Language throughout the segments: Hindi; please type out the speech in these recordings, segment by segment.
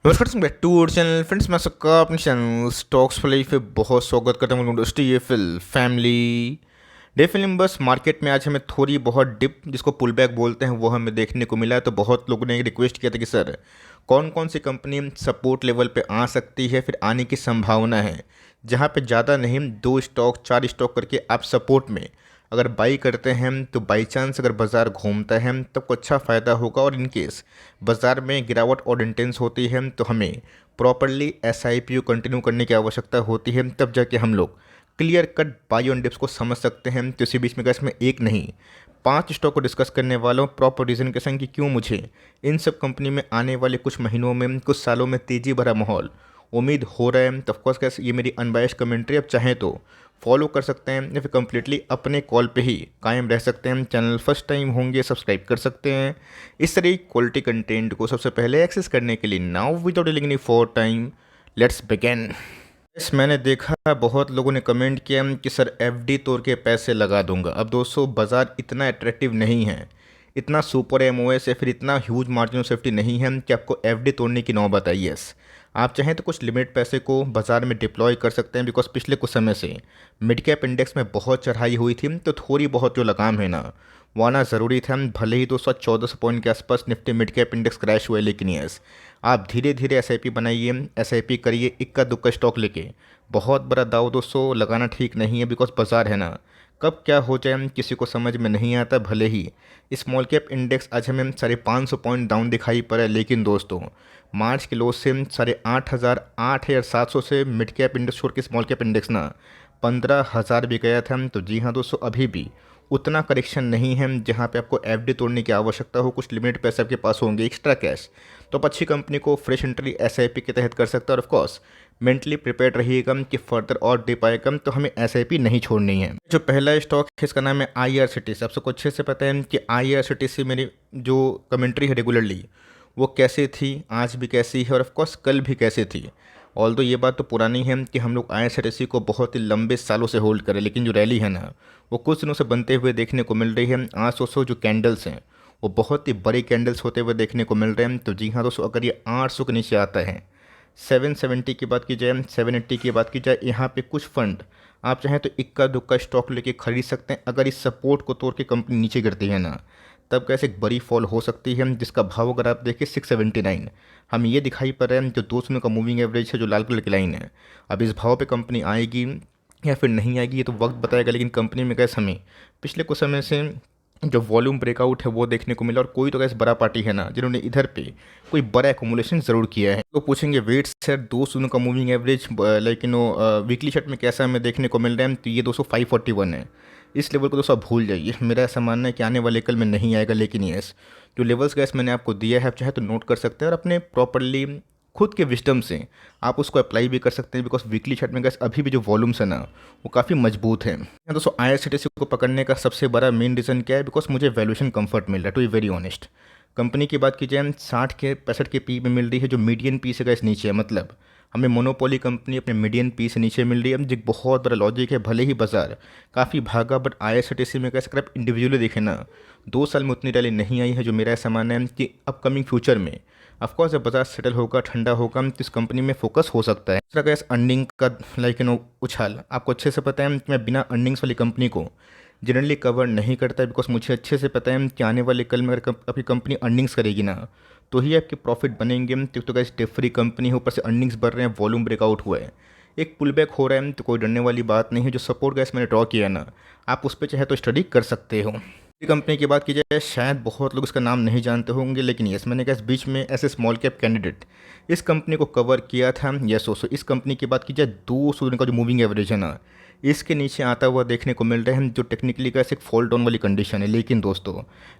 नमस्कार back to our channel friends. मैं सबका अपने चैनल स्टॉक्स फ्लाई पे बहुत स्वागत करता हूँ। इंडस्ट्री ये फिल फैमिली डे फिल्म बस मार्केट में आज हमें थोड़ी बहुत डिप जिसको पुल बैक बोलते हैं वो हमें देखने को मिला है। तो बहुत लोगों ने रिक्वेस्ट किया था कि सर कौन कौन सी कंपनी सपोर्ट लेवल पे आ सकती है, फिर आने की संभावना है, जहाँ पे ज़्यादा नहीं 2 स्टॉक 4 स्टॉक करके आप सपोर्ट में अगर बाई करते हैं तो बाई चांस अगर बाज़ार घूमता है तब को अच्छा फ़ायदा होगा। और इन केस बाज़ार में गिरावट और इंटेंस होती है तो हमें प्रॉपरली एसआईपी कंटिन्यू करने की आवश्यकता होती है, तब जाके हम लोग clear cut by on dips को समझ सकते हैं। तो इसी बीच में गैस में एक नहीं 5 स्टॉक को डिस्कस करने वाला हूँ प्रॉपर रीज़न के संग कि क्यों मुझे इन सब कंपनी में आने वाले कुछ महीनों में कुछ सालों में तेज़ी भरा माहौल उम्मीद हो रहा है। तो ऑफकोर्स गैस ये मेरी अनबायस्ड कमेंट्री, अब चाहें तो फॉलो कर सकते हैं या फिर कम्प्लीटली अपने कॉल पे ही कायम रह सकते हैं। चैनल फर्स्ट टाइम होंगे सब्सक्राइब कर सकते हैं इस तरह क्वालिटी कंटेंट को सबसे पहले एक्सेस करने के लिए। Now without delaying any for time let's begin. Yes, मैंने देखा बहुत लोगों ने कमेंट किया कि सर एफडी तोड़ के पैसे लगा दूंगा। अब दोस्तों बाज़ार इतना अट्रैक्टिव नहीं है, इतना सुपर एमओएस या फिर इतना ह्यूज मार्जिन ऑफ सेफ्टी नहीं है कि आपको एफडी तोड़ने की नौबत आई। यस, आप चाहें तो कुछ लिमिट पैसे को बाज़ार में डिप्लॉय कर सकते हैं, बिकॉज पिछले कुछ समय से मिड कैप इंडेक्स में बहुत चढ़ाई हुई थी। तो थोड़ी बहुत जो लगाम है ना वो आना ज़रूरी था। भले ही 214 पॉइंट के आसपास Nifty mid cap index crash हुए, लेकिन यस आप धीरे धीरे एसआईपी बनाइए, एसआईपी करिए, इक्का दुक्का स्टॉक लेके। बहुत बड़ा दाव दोस्तों लगाना ठीक नहीं है, बिकॉज बाज़ार है ना कब क्या हो जाए किसी को समझ में नहीं आता। भले ही स्मॉल कैप इंडेक्स आज हमें 550 पॉइंट डाउन दिखाई पड़ा है, लेकिन दोस्तों मार्च के लो से 8,700 से मिड कैप इंडेक्स छोड़ के स्मॉल कैप इंडेक्स ना 15,000 भी गया था। तो जी हाँ दोस्तों, अभी भी उतना करेक्शन नहीं है जहाँ पे आपको एफडी तोड़ने की आवश्यकता हो। कुछ लिमिटेड पैसे आपके पास होंगे एक्स्ट्रा कैश, तो आप अच्छी कंपनी को फ्रेश एंट्री एसआईपी के तहत कर सकते हैं। और ऑफकोर्स मेंटली प्रिपेयर रहिएगा कि फर्दर और डिप आएगा तो हमें एसआईपी नहीं छोड़नी है। जो पहला स्टॉक है इसका नाम है आईआरसीटीसी। आप सबको अच्छे से पता है कि आईआरसीटीसी मेरी जो कमेंट्री है रेगुलरली वो कैसी थी, आज भी कैसी है और ऑफकोर्स कल भी कैसी थी। ऑल्दो ये बात तो पुरानी है कि हम लोग आईआरसीटीसी को बहुत ही लंबे सालों से होल्ड करें, लेकिन जो रैली है ना वो कुछ दिनों से बनते हुए देखने को मिल रही है। 800 जो कैंडल्स हैं वो बहुत ही बड़े कैंडल्स होते हुए देखने को मिल रहे हैं। तो जी हाँ दोस्तों, अगर ये 800 के नीचे आता है, 770 की बात की जाए, 780 की बात की जाए, यहाँ पे कुछ फंड आप चाहें तो इक्का दुक्का स्टॉक लेके खरीद सकते हैं। अगर इस सपोर्ट को तोड़ के कंपनी नीचे गिरती है ना तब कैसे एक बड़ी फॉल हो सकती है, जिसका भाव अगर आप देखिए 679 हम ये दिखाई पड़ रहा है। जो 200 का मूविंग एवरेज है, जो लाल कलर की लाइन है, अब इस भाव पे कंपनी आएगी या फिर नहीं आएगी ये तो वक्त बताएगा। लेकिन कंपनी में कैसे हमें पिछले कुछ समय से जो वॉल्यूम ब्रेकआउट है वो देखने को मिला। और कोई तो कैसे बड़ा पार्टी है ना जिन्होंने इधर पे कोई बड़ा एकोमुलेशन ज़रूर किया है। तो पूछेंगे वेट सर 200 का moving average like weekly chart में कैसा हमें देखने को मिल रहा है, तो ये 541 है। इस लेवल को दोस्तों आप भूल जाइए। मेरा ऐसा मानना है कि आने वाले कल में नहीं आएगा, लेकिन यस जो लेवल्स गैस मैंने आपको दिया है आप चाहे तो नोट कर सकते हैं और अपने प्रॉपरली खुद के विजडम से आप उसको अप्लाई भी कर सकते हैं। बिकॉज वीकली चार्ट में गैस अभी भी जो वॉल्यूम्स है ना वो काफ़ी मजबूत है। दोस्तों आईआरसीटीसी को पकड़ने का सबसे बड़ा मेन रीज़न क्या है, बिकॉज मुझे वैल्यूएशन कंफर्ट मिल रहा है। To be very honest, company की बात की जाए 60 के 65 के पी में मिल रही है, जो मीडियन पी से गैस नीचे है। मतलब हमें मोनोपोली कंपनी अपने मीडियन पी से नीचे मिल रही है, जो बहुत बड़ा लॉजिक है। भले ही बाजार काफ़ी भागा, बट आईआरसीटीसी में कैसे अगर आप इंडिविजुअली देखें ना 2 साल में उतनी रैली नहीं आई है। जो मेरा ऐसा मानना है कि अपकमिंग फ्यूचर में ऑफकोर्स जब बाजार सेटल होगा, ठंडा होगा, तो इस कंपनी में फोकस हो सकता है। दूसरा गैस अर्निंग का उछाल आपको अच्छे से पता है कि मैं बिना अर्निंग्स वाली कंपनी को जनरली कवर नहीं करता है। बिकॉज मुझे अच्छे से पता है कि आने वाले कल में अगर आपकी कंपनी अर्निंग्स करेगी ना तो ही आपके प्रॉफिट बनेंगे। तो गैस डेट फ्री कंपनी है, ऊपर से अर्निंग्स बढ़ रहे हैं, वॉल्यूम ब्रेकआउट हुआ है, एक पुल बैक हो रहा है, तो कोई डरने वाली बात नहीं है। जो सपोर्ट गैस मैंने ड्रॉ किया ना आप उस पर चाहे तो स्टडी कर सकते हो। कंपनी की बात की जाए शायद बहुत लोग इसका नाम नहीं जानते होंगे, लेकिन यस मैंने क्या इस बीच में ऐसे स्मॉल कैप कैंडिडेट इस कंपनी को कवर किया था। यस दोस्तों, इस कंपनी की बात की जाए 200 दिन का जो मूविंग एवरेज है ना इसके नीचे आता हुआ देखने को मिल रहा है, जो टेक्निकली का एक फॉल डाउन वाली कंडीशन है। लेकिन दोस्तों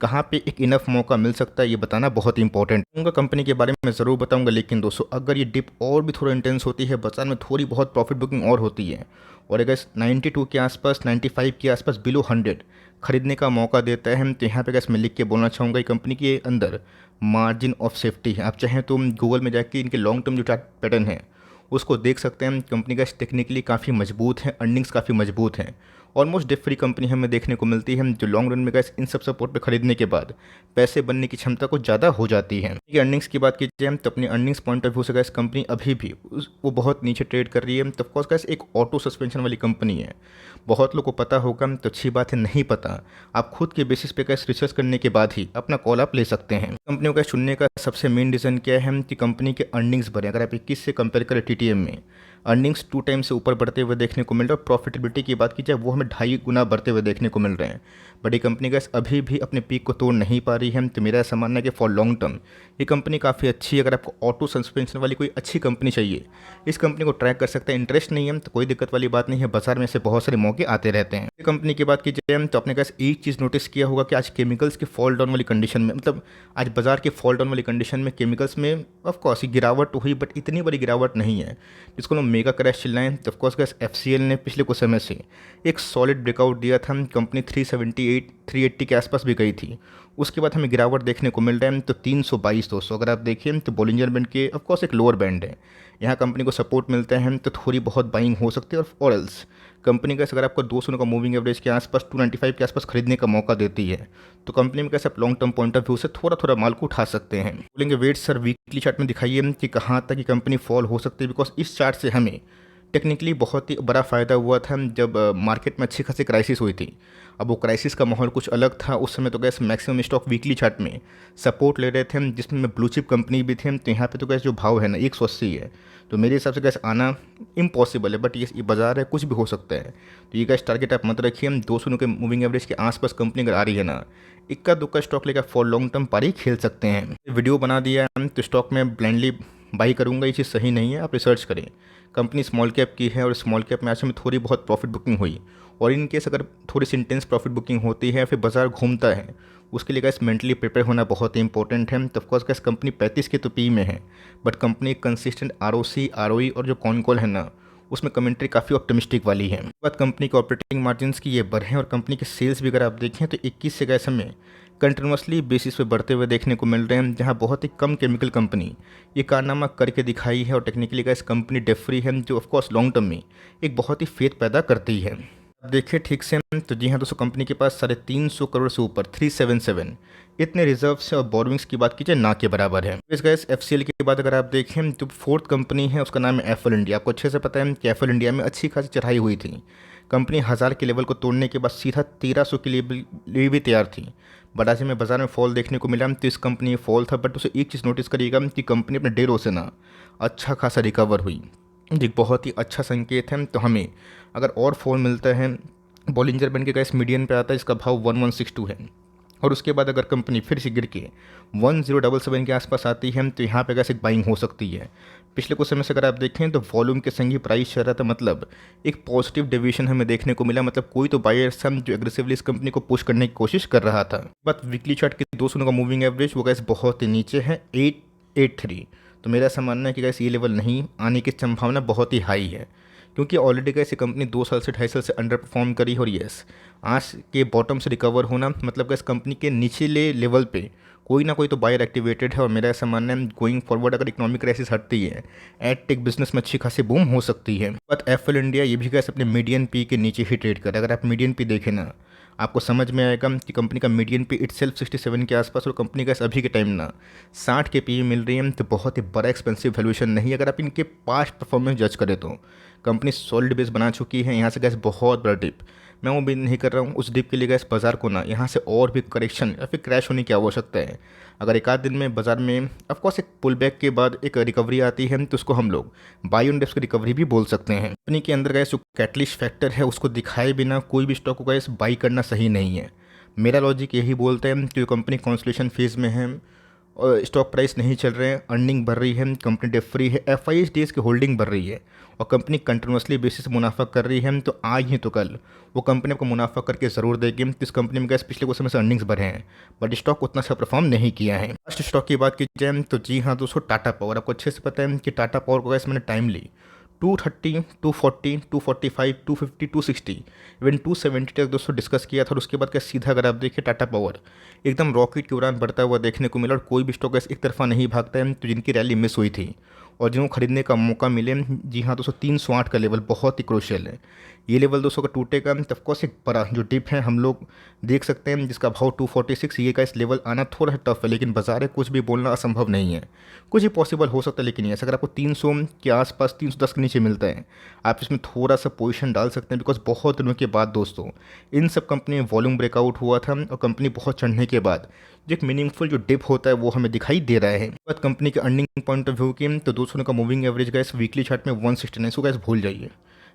कहाँ पे एक इनफ मौका मिल सकता है ये बताना बहुत इंपॉर्टेंट होगा। कंपनी के बारे में मैं ज़रूर बताऊंगा, लेकिन दोस्तों अगर ये डिप और भी थोड़ा इंटेंस होती है, बाजार में थोड़ी बहुत प्रॉफिट बुकिंग और होती है और अगर 92 के आसपास 95 के आसपास बिलो 100 खरीदने का मौका देता है, तो यहाँ पे गैस मैं लिख के बोलना चाहूँगा कंपनी के अंदर मार्जिन ऑफ सेफ्टी है। आप चाहें तो गूगल में जाके इनके लॉन्ग टर्म जो चार्ट पैटर्न है उसको देख सकते हैं। कंपनी का टेक्निकली काफ़ी मजबूत है, अर्निंग्स काफ़ी मजबूत हैं ऑलमोस्ट डेट फ्री कंपनी हमें देखने को मिलती है, जो लॉन्ग रन में गैस इन सब सपोर्ट पे खरीदने के बाद पैसे बनने की क्षमता कुछ ज़्यादा हो जाती है। अर्निंग्स की बात कीजिए हम तो अपनी अर्निंग्स पॉइंट ऑफ व्यू से गैस कंपनी अभी भी वो बहुत नीचे ट्रेड कर रही है। तो ऑफकोर्स गैस एक ऑटो सस्पेंशन वाली कंपनी है, बहुत लोग को पता होगा, तो अच्छी बात है। नहीं पता आप खुद के बेसिस पे कैसे रिसर्च करने के बाद ही अपना कॉल आप ले सकते हैं। कंपनियों का चुनने का सबसे मेन रीज़न क्या है कि कंपनी के अर्निंग्स बढ़े। अगर आप 21 से कंपेयर करें टीटीएम में अर्निंग्स 2 टाइम से ऊपर बढ़ते हुए देखने को मिल रहा है, और प्रॉफिटेबिलिटी की बात की जाए वो हमें 2.5 गुना बढ़ते हुए देखने को मिल रहे हैं। बड़ी कंपनी गैस अभी भी अपने पीक को तोड़ नहीं पा रही है। तो मेरा ऐसा मानना है कि फॉर लॉन्ग टर्म ये कंपनी काफ़ी अच्छी है। अगर आपको ऑटो सस्पेंशन वाली कोई अच्छी कंपनी चाहिए, इस कंपनी को ट्रैक कर सकते हैं। इंटरेस्ट नहीं है तो कोई दिक्कत वाली बात नहीं है, बाजार में से बहुत सारे मौके आते रहते हैं। कंपनी की बात की जाए तो आपने गैस एक चीज़ नोटिस किया होगा कि आज केमिकल्स के फॉल डाउन वाली कंडीशन में, मतलब आज बाजार के फॉल डाउन वाली कंडीशन में केमिकल्स में ऑफकोर्स गिरावट हुई, बट इतनी बड़ी गिरावट नहीं है जिसको हम मेगा क्रैश चिल्लाएं। तो ऑफकोर्स गैस एफसीएल ने पिछले कुछ समय से एक सॉलिड ब्रेकआउट दिया था। कंपनी 378 380 के आसपास भी गई थी, उसके बाद हमें गिरावट देखने को मिल रहा है। तो 322 दोस्तों अगर आप देखिए तो बॉलिंजर बैंड के ऑफकोर्स एक लोअर बैंड है, यहाँ कंपनी को सपोर्ट मिलता है तो थोड़ी बहुत बाइंग हो सकती है। और एल्स कंपनी का अगर आपको 200 का मूविंग एवरेज के आसपास 295 के आसपास खरीदने का मौका देती है, तो कंपनी में कैसे आप long term point of view से थोड़ा थोड़ा माल को उठा सकते हैं। बोलेंगे वेट सर वीकली चार्ट में दिखाइए कि कहाँ तक ये कंपनी फॉल हो सकती है, बिकॉज इस चार्ट से हमें टेक्निकली बहुत ही बड़ा फ़ायदा हुआ था जब मार्केट में अच्छी खासी क्राइसिस हुई थी। अब वो क्राइसिस का माहौल कुछ अलग था उस समय। तो gas maximum stock weekly chart में सपोर्ट ले रहे थे, जिसमें ब्लू चिप कंपनी भी थी। तो यहाँ पे तो गैस जो भाव है ना 180 है, तो मेरे हिसाब से गैस आना इम्पॉसिबल है, बट ये बाजार है, कुछ भी हो सकता है। तो ये गैस टारगेट आप मत रखिए। हम 200 के मूविंग एवरेज के आसपास कंपनी अगर आ रही है ना, इक्का दुक्का स्टॉक लेकर फॉर लॉन्ग टर्म पारी खेल सकते हैं। वीडियो बना दिया है तो स्टॉक में ब्लाइंडली बाई करूँगा, ये चीज़ सही नहीं है। आप रिसर्च करें, कंपनी स्मॉल कैप की है और स्मॉल कैप में आज में थोड़ी बहुत प्रॉफिट बुकिंग हुई, और इन केस अगर थोड़ी सी इंटेंस प्रॉफिट बुकिंग होती है फिर बाजार घूमता है, उसके लिए गैस मेंटली प्रिपेयर होना बहुत ही इंपॉर्टेंट है। तो ऑफकोर्स गैस कंपनी 35 के तो पी में है, but company consistent ROC ROE और जो कॉन कॉल है ना, उसमें कमेंट्री काफ़ी ऑप्टिमिस्टिक वाली है। बात कंपनी के ऑपरेटिंग मार्जिन्स की ये बढ़े, और कंपनी के सेल्स भी अगर आप देखें तो 21 से गैस हमें कंटिन्यूसली बेसिस पे बढ़ते हुए देखने को मिल रहे हैं, जहां बहुत ही कम केमिकल कंपनी ये कारनामा करके दिखाई है। और technically gas company debt free है, जो ऑफकोर्स लॉन्ग टर्म में एक बहुत ही फेथ पैदा करती है। अब देखिए ठीक से तो जी हाँ दोस्तों, कंपनी के पास 350 करोड़ से ऊपर 377 इतने रिजर्व से और बोरोइंग्स की बात कीजिए ना के बराबर है। इस गैस एफसीएल के बाद अगर आप देखें तो फोर्थ कंपनी है, उसका नाम है एफएल इंडिया। आपको अच्छे से पता है कि एफएल इंडिया में अच्छी खासी चढ़ाई हुई थी। कंपनी 1000 के लेवल को तोड़ने के बाद सीधा 1300 के लिए भी तैयार थी, बट आज हमें बाजार में फॉल देखने को मिला। तो इस कंपनी में फॉल था, बट उसे एक चीज़ नोटिस करिएगा कि कंपनी अपने डेरों से ना अच्छा खासा रिकवर हुई, जो बहुत ही अच्छा संकेत है। तो हमें अगर और फॉल मिलता है, बॉलिंजर बैंड के गैस मीडियन पे आता है, इसका भाव 1162 है, और उसके बाद अगर कंपनी फिर से गिर के 1077 के आसपास आती है तो यहाँ पे गैस एक बाइंग हो सकती है। पिछले कुछ समय से अगर आप देखें तो वॉल्यूम के संग ही प्राइस चल रहा था, मतलब एक पॉजिटिव डेविएशन हमें देखने को मिला। मतलब कोई तो बायर्स हम जो एग्रेसिवली इस कंपनी को पुश करने की कोशिश कर रहा था। बट वीकली चार्ट के 200 का मूविंग एवरेज वो गैस बहुत ही नीचे है 883। तो मेरा ऐसा मानना है कि गैस ये लेवल नहीं आने की संभावना बहुत ही हाई है, क्योंकि ऑलरेडी गैस ये कंपनी 2 साल से 2.5 साल से अंडर परफॉर्म करी। और यस, आज के बॉटम से रिकवर होना मतलब गैस कंपनी के निचले लेवल पे कोई ना कोई तो बायर एक्टिवेटेड है। और मेरा ऐसा मानना है गोइंग फॉरवर्ड अगर इकोनॉमिक क्राइसिस हटती है, एड टेक बिजनेस में अच्छी खासी बूम हो सकती है। बट एफएल इंडिया ये भी गैस अपने मीडियन पी के नीचे ही ट्रेड करे। अगर आप मीडियन पी देखें ना, आपको समझ में आएगा कि कंपनी का मीडियन पी इटसेल्फ 67 के आसपास, और कंपनी का अभी के टाइम ना 60 के पी मिल रही है। तो बहुत ही बड़ा एक्सपेंसिव वैल्यूएशन नहीं है। अगर आप इनके पास्ट परफॉर्मेंस जज करें तो कंपनी सॉलिड बेस बना चुकी है। यहाँ से गैस बहुत बड़ा डिप मैं उम्मीद नहीं कर रहा हूँ। उस डिप के लिए गैस बाजार को ना यहाँ से और भी करेक्शन या फिर क्रैश होने की आवश्यकता है। अगर एक आध दिन में बाजार में ऑफकोर्स एक पुल बैक के बाद एक रिकवरी आती है तो उसको हम लोग बाई ऑन डिप्स की रिकवरी भी बोल सकते हैं। कंपनी के अंदर गैस जो कैटलिस्ट फैक्टर है उसको दिखाए बिना कोई भी स्टॉक को गैस बाई करना सही नहीं है। मेरा लॉजिक यही बोलता है कि कंपनी कॉन्सोलिडेशन फेज में है और स्टॉक प्राइस नहीं चल रहे हैं, अर्निंग बढ़ रही है, कंपनी डेट फ्री है, एफआईएस की होल्डिंग बढ़ रही है और कंपनी कंटिन्यूसली बेसिस मुनाफा कर रही है, तो आज ही तो कल वो कंपनी आपको मुनाफा करके ज़रूर देगी। तो इस कंपनी में गैस पिछले कुछ समय से अर्निंग्स बढ़े हैं, बट स्टॉक उतना अच्छा परफॉर्म नहीं किया है। फर्स्ट स्टॉक की बात की जाए तो जी हाँ दोस्तों, टाटा पावर। आपको अच्छे से पता है कि टाटा पावर को गैस मैंने टाइमली 230, 240, 245, 250, 260 इवन 270 तक दोस्तों डिस्कस किया था। और उसके बाद क्या सीधा अगर आप देखिए टाटा पावर एकदम रॉकेट की उड़ान बढ़ता हुआ देखने को मिला और कोई भी स्टॉक एक तरफा नहीं भागता है। तो जिनकी रैली मिस हुई थी और जिनको खरीदने का मौका मिले, जी हाँ दोस्तों, 308 का लेवल बहुत ही क्रूशियल है। ये लेवल दोस्तों अगर टूटेगा तो ऑफकोर्स एक बड़ा जो डिप है हम लोग देख सकते हैं, जिसका भाव 246 ये का इस लेवल आना थोड़ा सा टफ है, लेकिन बाजार है कुछ भी बोलना असंभव नहीं है। कुछ ही पॉसिबल हो सकता है, लेकिन यस अगर आपको 300 के आसपास 310 के नीचे मिलता है, आप इसमें थोड़ा सा पोजीशन डाल सकते हैं, बिकॉज बहुत दिनों के बाद दोस्तों इन सब कंपनी में वॉल्यूम ब्रेकआउट हुआ था और कंपनी बहुत चढ़ने के बाद जो एक मीनिंगफुल जो डिप होता है वो हमें दिखाई दे रहा है। बात कंपनी के अर्निंग पॉइंट ऑफ व्यू की, तो 200 का moving average gas weekly chart में 169, सो गैस भूल जाइए,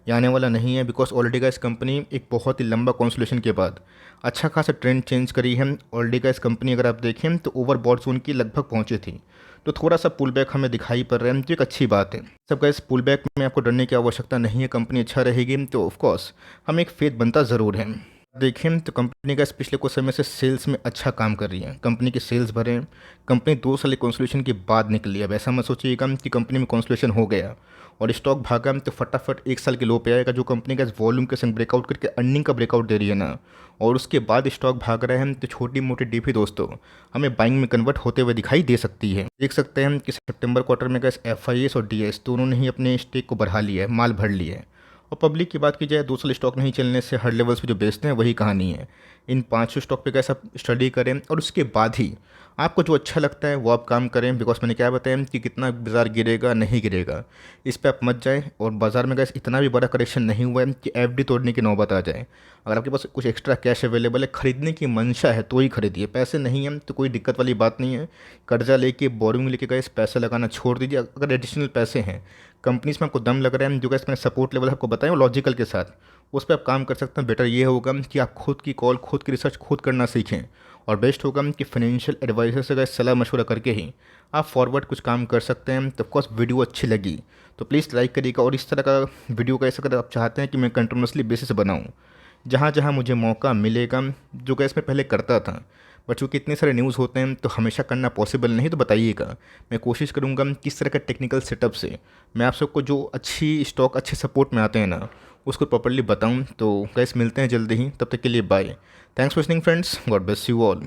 ये आने वाला नहीं है, बिकॉज ऑलरेडी गैस कंपनी एक बहुत ही लंबा कॉन्सोलेशन के बाद अच्छा खासा ट्रेंड चेंज करी है। ऑलरेडी गैस कंपनी अगर आप देखें तो ओवरबॉट जोन की लगभग पहुंची थी, तो थोड़ा सा पुल बैक हमें दिखाई पड़ रहा है, जो एक अच्छी बात है। सब गैस पुल बैक में आपको डरने की आवश्यकता नहीं है, कंपनी अच्छा रहेगी तो ऑफकोर्स हमें एक फेथ बनता ज़रूर है। देखें तो कंपनी का इस पिछले कुछ समय से सेल्स में अच्छा काम कर रही है, कंपनी के सेल्स भरे, कंपनी 2 साल कॉन्सोलेशन के बाद निकली है। अब ऐसा मत सोचिएगा कि कंपनी में कॉन्सोलेशन हो गया और स्टॉक भागा तो फटाफट 1 साल के लो पे आएगा। जो कंपनी का इस वॉल्यूम के संग ब्रेकआउट करके अर्निंग का ब्रेकआउट दे रही है ना, और उसके बाद स्टॉक भाग रहे हैं, तो छोटी मोटी डिप ही दोस्तों हमें बाइंग में कन्वर्ट होते हुए दिखाई दे सकती है। देख सकते हैं कि सितंबर क्वार्टर में गैस FIS और DS दोनों ने ही अपने स्टेक को बढ़ा लिया है, माल भर लिया है। और पब्लिक की बात की जाए, 2 साल स्टॉक नहीं चलने से हर लेवल्स पे जो बेचते हैं वही कहानी है। इन 500 स्टॉक पे कैसा स्टडी करें और उसके बाद ही आपको जो अच्छा लगता है वो आप काम करें, बिकॉज मैंने क्या बताया कि कितना बाजार गिरेगा नहीं गिरेगा इस पे आप मत जाएं। और बाजार में गैस इतना भी बड़ा करेक्शन नहीं हुआ है कि FD तोड़ने की नौबत आ जाए। अगर आपके पास कुछ एक्स्ट्रा कैश अवेलेबल है, खरीदने की मंशा है तो ही खरीदिए, पैसे नहीं हैं तो कोई दिक्कत वाली बात नहीं है। कर्जा लेके बोरिंग लेके गैस पैसा लगाना छोड़ दीजिए। अगर एडिशनल पैसे हैं, कंपनीज में आपको दम लग रहा है, जो गैस मैंने सपोर्ट लेवल आपको बताया लॉजिकल के साथ, उस पर आप काम कर सकते हैं। बेटर ये होगा कि आप खुद की कॉल, खुद की रिसर्च खुद करना सीखें, और बेस्ट होगा कि फाइनेंशियल एडवाइजर से सलाह मशवरा करके ही आप फॉरवर्ड कुछ काम कर सकते हैं। तो ऑफकोर्स वीडियो अच्छी लगी तो प्लीज़ लाइक करिएगा, और इस तरह का वीडियो का ऐसा अगर आप चाहते हैं कि मैं कंटिन्यूसली बेसिस बनाऊँ, जहाँ जहाँ मुझे मौका मिलेगा, जो गैस मैं पहले करता था, बट चूँकि इतने सारे न्यूज़ होते हैं तो हमेशा करना पॉसिबल नहीं, तो बताइएगा, मैं कोशिश करूँगा किस तरह का टेक्निकल सेटअप से मैं आप सबको जो अच्छी स्टॉक अच्छे सपोर्ट में आते हैं ना उसको प्रॉपर्ली बताऊँ। तो गैस मिलते हैं जल्दी ही, तब तक के लिए bye. Thanks for listening friends, God bless you all.